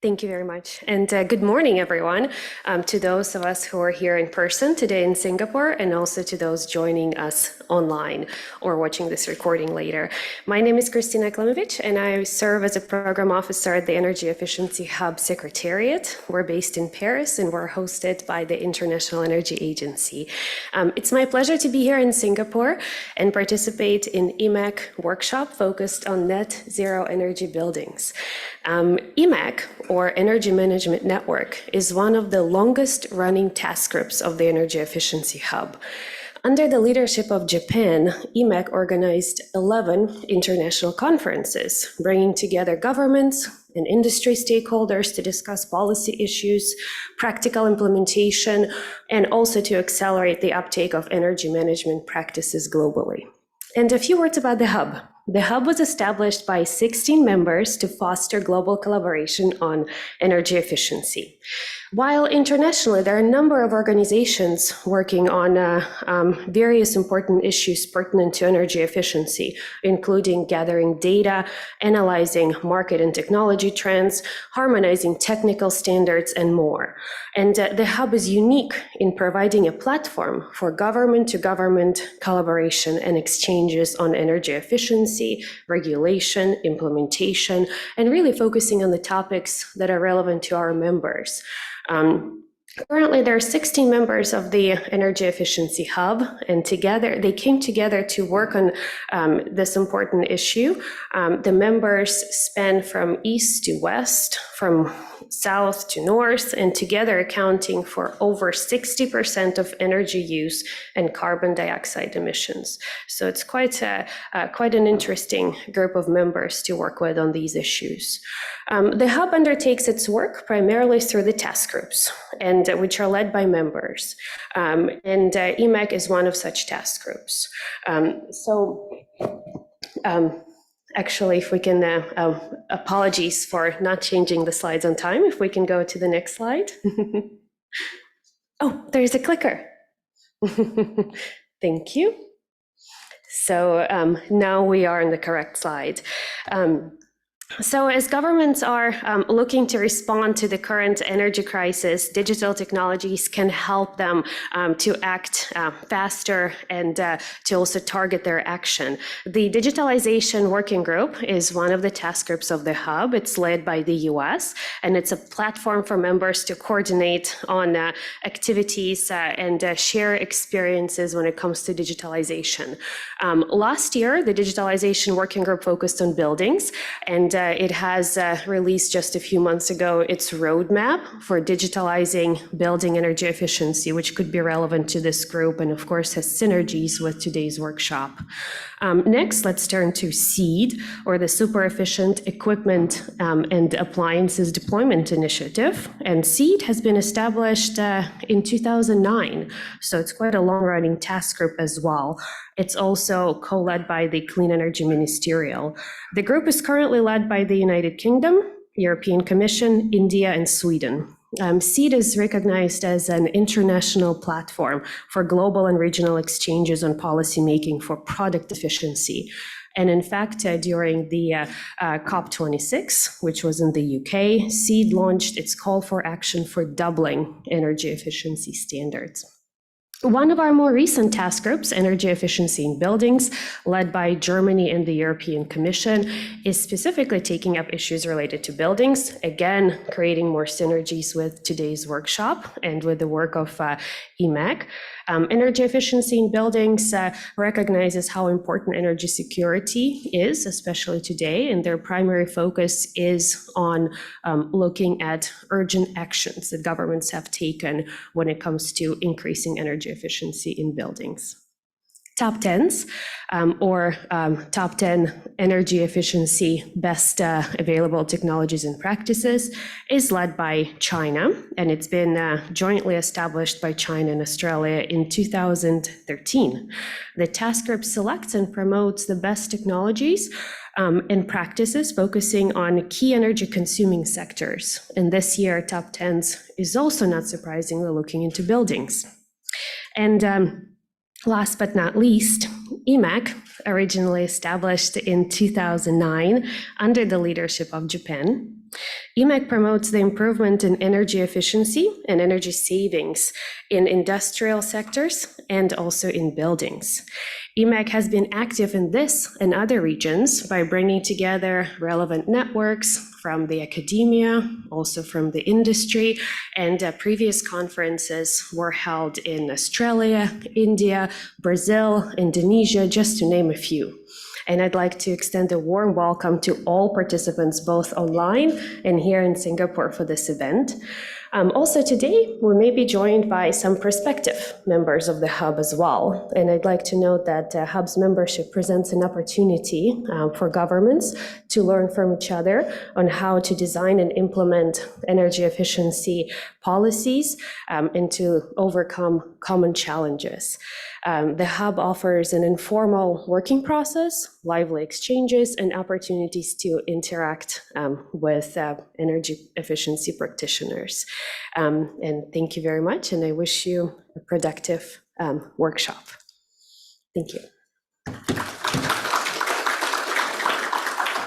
Thank you very much. And good morning, everyone, to those of us who are here in person today in Singapore, and also to those joining us online or watching this recording later. My name is Kristina Klimovich, and I serve as a program officer at the Energy Efficiency Hub Secretariat. We're based in Paris, and we're hosted by the International Energy Agency. It's my pleasure to be here in Singapore and participate in EMAK workshop focused on net zero energy buildings. EMAK, or Energy Management Network, is one of the longest running task groups of the Energy Efficiency Hub. Under the leadership of Japan, EMAK organized 11 international conferences, bringing together governments and industry stakeholders to discuss policy issues, practical implementation, and also to accelerate the uptake of energy management practices globally. And a few words about the Hub. The Hub was established by 16 members to foster global collaboration on energy efficiency. While internationally, there are a number of organizations working on various important issues pertinent to energy efficiency, including gathering data, analyzing market and technology trends, harmonizing technical standards, and more. And the Hub is unique in providing a platform for government-to-government collaboration and exchanges on energy efficiency, regulation, implementation, and really focusing on the topics that are relevant to our members. Currently, there are 16 members of the Energy Efficiency Hub, and together they came together to work on this important issue. The members span from east to west, from south to north, and together accounting for over 60% of energy use and carbon dioxide emissions. So it's quite an interesting group of members to work with on these issues. The Hub undertakes its work primarily through the task groups, and which are led by members. And EMAK is one of such task groups. Actually, if we can, apologies for not changing the slides on time. If we can go to the next slide. Oh, there's a clicker. Thank you. So now we are on the correct slide. So as governments are looking to respond to the current energy crisis, digital technologies can help them to act faster and to also target their action. The Digitalization Working Group is one of the task groups of the Hub. It's led by the US, and it's a platform for members to coordinate on activities and share experiences when it comes to digitalization. Last year, the Digitalization Working Group focused on buildings, and it has released just a few months ago its roadmap for digitalizing building energy efficiency, which could be relevant to this group and of course has synergies with today's workshop. Next, let's turn to SEED, or the Super Efficient Equipment and Appliances Deployment Initiative. And SEED has been established in 2009, so it's quite a long-running task group as well. It's also co-led by the Clean Energy Ministerial. The group is currently led by the United Kingdom, European Commission, India, and Sweden. SEED is recognized as an international platform for global and regional exchanges on policymaking for product efficiency. And in fact, during the COP26, which was in the UK, SEED launched its call for action for doubling energy efficiency standards. One of our more recent task groups, Energy Efficiency in Buildings, led by Germany and the European Commission, is specifically taking up issues related to buildings, again, creating more synergies with today's workshop and with the work of EMAK. Energy efficiency in buildings recognizes how important energy security is, especially today, and their primary focus is on looking at urgent actions that governments have taken when it comes to increasing energy efficiency in buildings. Top 10s, or top 10 energy efficiency best available technologies and practices, is led by China, and it's been jointly established by China and Australia in 2013. The task group selects and promotes the best technologies and practices focusing on key energy consuming sectors. And this year, top 10s is also not surprisingly looking into buildings. And last but not least, EMAK, originally established in 2009 under the leadership of Japan, EMAK promotes the improvement in energy efficiency and energy savings in industrial sectors and also in buildings. EMAK has been active in this and other regions by bringing together relevant networks from the academia, also from the industry, and previous conferences were held in Australia, India, Brazil, Indonesia, just to name a few. And I'd like to extend a warm welcome to all participants, both online and here in Singapore for this event. Also today, we may be joined by some prospective members of the Hub as well. And I'd like to note that Hub's membership presents an opportunity for governments to learn from each other on how to design and implement energy efficiency policies and to overcome common challenges. The Hub offers an informal working process, lively exchanges, and opportunities to interact with energy efficiency practitioners. And thank you very much, and I wish you a productive workshop. Thank you.